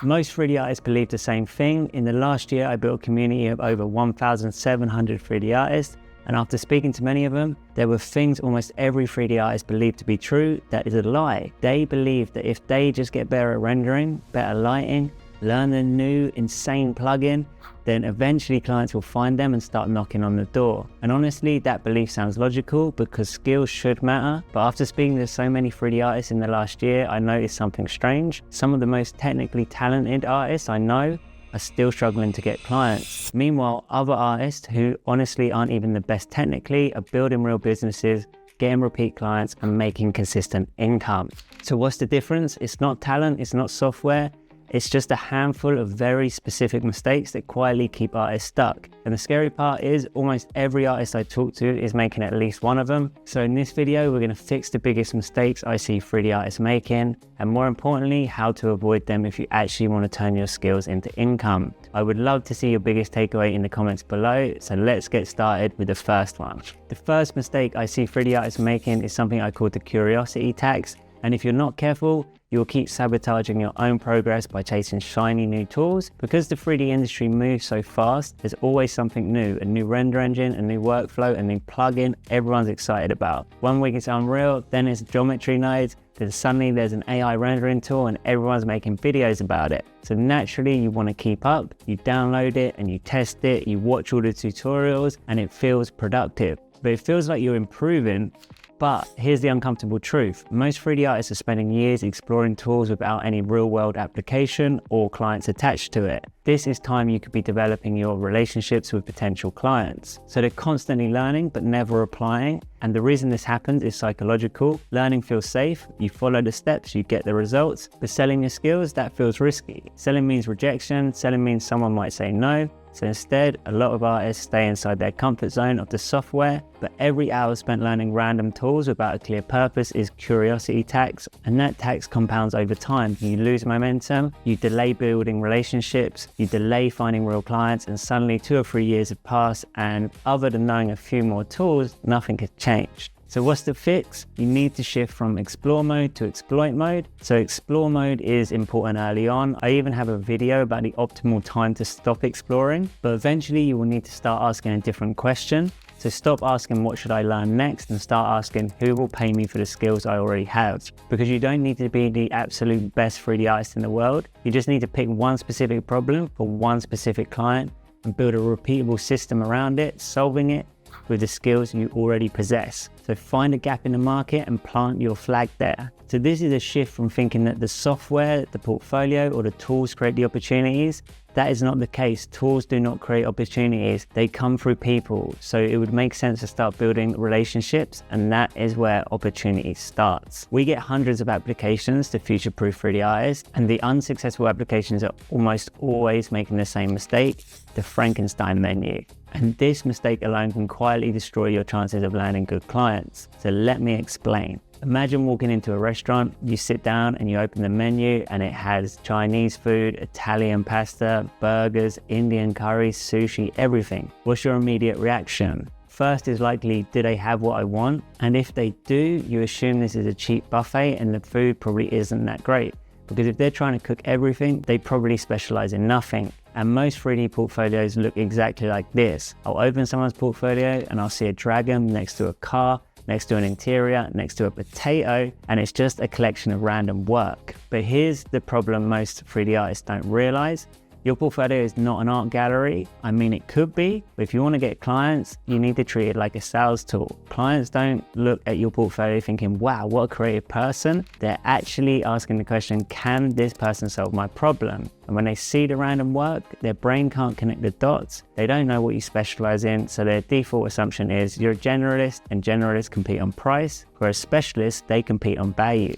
Most 3D artists believe the same thing. In the last year, I built a community of over 1,700 3D artists, and after speaking to many of them, there were things almost every 3D artist believed to be true that is a lie. They believe that if they just get better at rendering, better lighting, learn a new insane plugin, then eventually clients will find them and start knocking on the door. And honestly, that belief sounds logical because skills should matter. But after speaking to so many 3D artists in the last year, I noticed something strange. Some of the most technically talented artists I know are still struggling to get clients. Meanwhile, other artists who honestly aren't even the best technically are building real businesses, getting repeat clients and making consistent income. So what's the difference? It's not talent, it's not software. It's just a handful of very specific mistakes that quietly keep artists stuck. And the scary part is almost every artist I talk to is making at least one of them. So in this video, we're going to fix the biggest mistakes I see 3D artists making, and more importantly, how to avoid them if you actually want to turn your skills into income. I would love to see your biggest takeaway in the comments below. So let's get started with the first one. The first mistake I see 3D artists making is something I call the curiosity tax. And if you're not careful, you'll keep sabotaging your own progress by chasing shiny new tools. Because the 3D industry moves so fast, there's always something new, a new render engine, a new workflow, a new plugin everyone's excited about. One week it's Unreal, then it's geometry nodes, then suddenly there's an AI rendering tool and everyone's making videos about it. So naturally you want to keep up, you download it and you test it, you watch all the tutorials and it feels productive. But it feels like you're improving. But here's the uncomfortable truth. Most 3D artists are spending years exploring tools without any real-world application or clients attached to it. This is time you could be developing your relationships with potential clients. So they're constantly learning but never applying. And the reason this happens is psychological. Learning feels safe, you follow the steps, you get the results. But selling your skills, that feels risky. Selling means rejection, selling means someone might say no. So instead, a lot of artists stay inside their comfort zone of the software, but every hour spent learning random tools without a clear purpose is curiosity tax, and that tax compounds over time. You lose momentum, you delay building relationships, you delay finding real clients, and suddenly 2 or 3 years have passed, and other than knowing a few more tools, nothing has changed. So what's the fix? You need to shift from explore mode to exploit mode. So explore mode is important early on. I even have a video about the optimal time to stop exploring, but eventually you will need to start asking a different question. So stop asking what should I learn next and start asking who will pay me for the skills I already have. Because you don't need to be the absolute best 3D artist in the world. You just need to pick one specific problem for one specific client and build a repeatable system around it, solving it with the skills you already possess. So find a gap in the market and plant your flag there. So this is a shift from thinking that the software, the portfolio, or the tools create the opportunities. That is not the case. Tools do not create opportunities. They come through people. So it would make sense to start building relationships, and that is where opportunity starts. We get hundreds of applications to future-proof 3D artists, and the unsuccessful applications are almost always making the same mistake, the Frankenstein menu. And this mistake alone can quietly destroy your chances of landing good clients. So let me explain. Imagine walking into a restaurant, you sit down and you open the menu and it has Chinese food, Italian pasta, burgers, Indian curries, sushi, everything. What's your immediate reaction? First is likely, do they have what I want? And if they do, you assume this is a cheap buffet and the food probably isn't that great. Because if they're trying to cook everything, they probably specialize in nothing. And most 3D portfolios look exactly like this. I'll open someone's portfolio and I'll see a dragon next to a car, next to an interior, next to a potato, and it's just a collection of random work. But here's the problem most 3D artists don't realize. Your portfolio is not an art gallery. I mean, it could be, but if you want to get clients, you need to treat it like a sales tool. Clients don't look at your portfolio thinking, wow, what a creative person. They're actually asking the question, can this person solve my problem? And when they see the random work, their brain can't connect the dots. They don't know what you specialize in, so their default assumption is you're a generalist, and generalists compete on price, whereas specialists, they compete on value.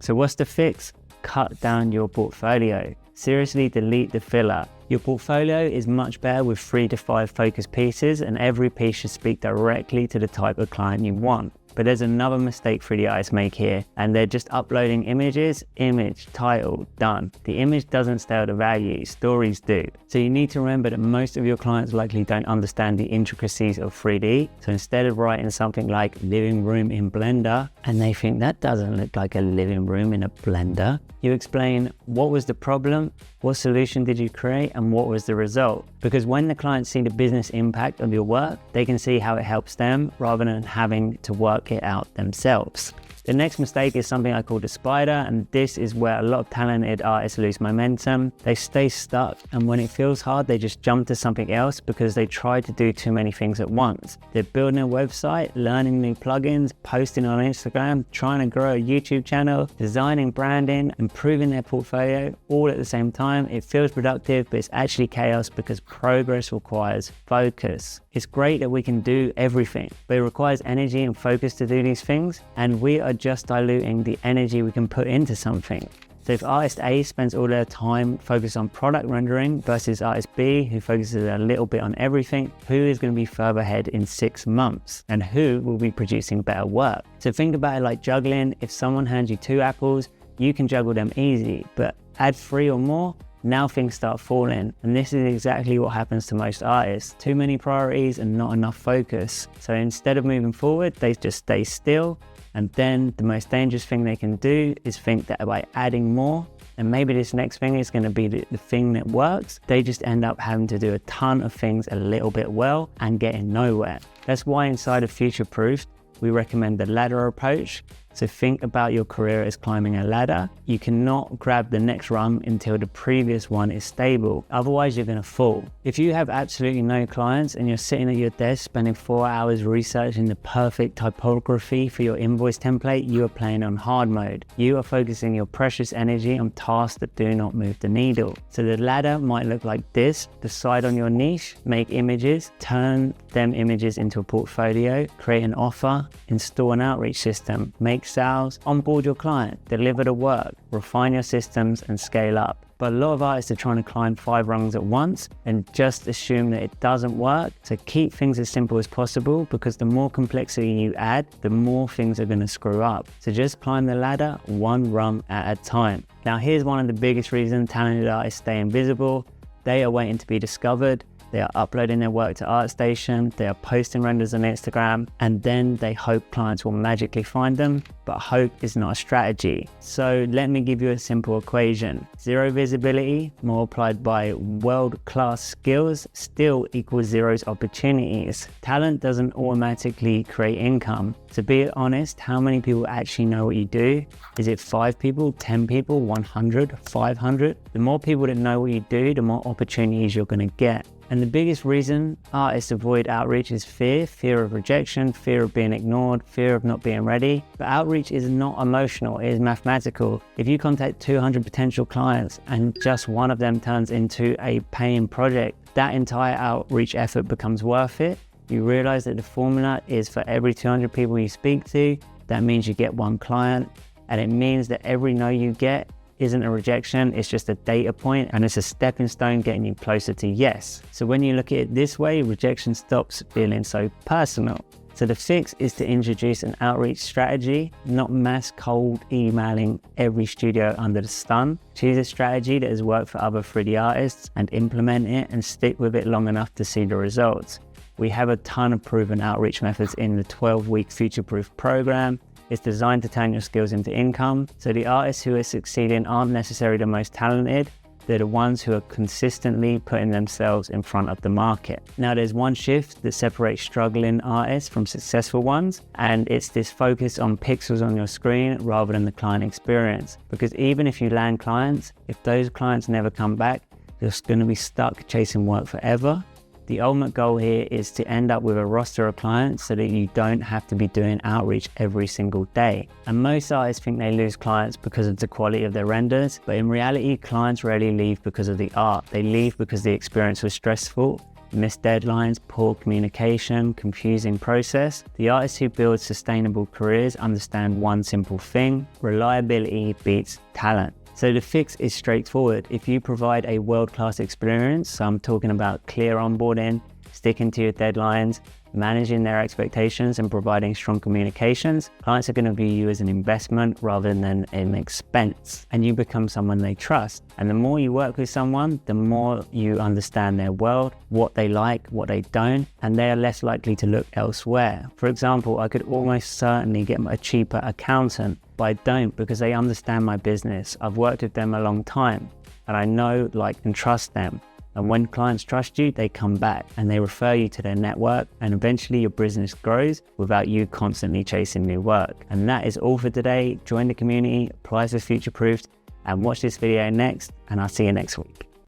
So what's the fix? Cut down your portfolio. Seriously, delete the filler. Your portfolio is much better with 3 to 5 focus pieces, and every piece should speak directly to the type of client you want. But there's another mistake 3D artists make here, and they're just uploading images, image, title, done. The image doesn't tell the value, stories do. So you need to remember that most of your clients likely don't understand the intricacies of 3D. So instead of writing something like living room in Blender, and they think that doesn't look like a living room in a Blender, you explain what was the problem, what solution did you create, and what was the result? Because when the clients see the business impact of your work, they can see how it helps them rather than having to work it out themselves. The next mistake is something I call the spider, and this is where a lot of talented artists lose momentum. They stay stuck, and when it feels hard, they just jump to something else because they try to do too many things at once. They're building a website, learning new plugins, posting on Instagram, trying to grow a YouTube channel, designing branding, improving their portfolio, all at the same time. It feels productive, but it's actually chaos because progress requires focus. It's great that we can do everything, but it requires energy and focus to do these things, and we are just diluting the energy we can put into something. So if artist A spends all their time focused on product rendering versus artist B, who focuses a little bit on everything, who is going to be further ahead in 6 months, and who will be producing better work? So think about it like juggling. If someone hands you 2 apples, you can juggle them easy, but add 3 or more, now things start falling. And this is exactly what happens to most artists. Too many priorities and not enough focus. So instead of moving forward, they just stay still. And then the most dangerous thing they can do is think that by adding more, and maybe this next thing is going to be the thing that works, they just end up having to do a ton of things a little bit well and getting nowhere. That's why inside of Future Proofed, we recommend the ladder approach. So think about your career as climbing a ladder. You cannot grab the next rung until the previous one is stable. Otherwise, you're going to fall. If you have absolutely no clients and you're sitting at your desk spending 4 hours researching the perfect typography for your invoice template, you are playing on hard mode. You are focusing your precious energy on tasks that do not move the needle. So the ladder might look like this. Decide on your niche, make images, turn them images into a portfolio, create an offer, install an outreach system, make sales, onboard your client, deliver the work, refine your systems, and scale up. But a lot of artists are trying to climb 5 rungs at once and just assume that it doesn't work. So keep things as simple as possible, because the more complexity you add, the more things are going to screw up. So just climb the ladder 1 rung at a time. Now here's one of the biggest reasons talented artists stay invisible. They are waiting to be discovered. They are uploading their work to ArtStation, they are posting renders on Instagram, and then they hope clients will magically find them. But hope is not a strategy. So let me give you a simple equation. 0 visibility multiplied by world-class skills still equals 0 opportunities. Talent doesn't automatically create income. To be honest, how many people actually know what you do? Is it 5 people, 10 people, 100, 500? The more people that know what you do, the more opportunities you're going to get. And the biggest reason artists avoid outreach is fear of rejection, fear of being ignored, fear of not being ready. But outreach is not emotional, it is mathematical. If you contact 200 potential clients and just one of them turns into a paying project, that entire outreach effort becomes worth it. You realize that the formula is for every 200 people you speak to, that means you get 1 client. And it means that every no you get isn't a rejection, it's just a data point, and it's a stepping stone getting you closer to yes. So when you look at it this way, rejection stops feeling so personal. So the fix is to introduce an outreach strategy, not mass cold emailing every studio under the sun. Choose a strategy that has worked for other 3D artists and implement it and stick with it long enough to see the results. We have a ton of proven outreach methods in the 12-week Future Proof program. It's designed to turn your skills into income. So the artists who are succeeding aren't necessarily the most talented. They're the ones who are consistently putting themselves in front of the market. Now there's one shift that separates struggling artists from successful ones, and it's this focus on pixels on your screen rather than the client experience. Because even if you land clients, if those clients never come back, you're going to be stuck chasing work forever. The ultimate goal here is to end up with a roster of clients so that you don't have to be doing outreach every single day. And most artists think they lose clients because of the quality of their renders, but in reality, clients rarely leave because of the art. They leave because the experience was stressful, missed deadlines, poor communication, confusing process. The artists who build sustainable careers understand one simple thing: reliability beats talent. So the fix is straightforward. If you provide a world-class experience, so I'm talking about clear onboarding, sticking to your deadlines, managing their expectations and providing strong communications, clients are going to view you as an investment rather than an expense, and you become someone they trust. And the more you work with someone, the more you understand their world, what they like, what they don't, and they are less likely to look elsewhere. For example, I could almost certainly get a cheaper accountant, but I don't, because they understand my business. I've worked with them a long time and I know, like, and trust them. And when clients trust you, they come back and they refer you to their network, and eventually your business grows without you constantly chasing new work. And that is all for today. Join the community, apply for Future Proofed, and watch this video next, and I'll see you next week.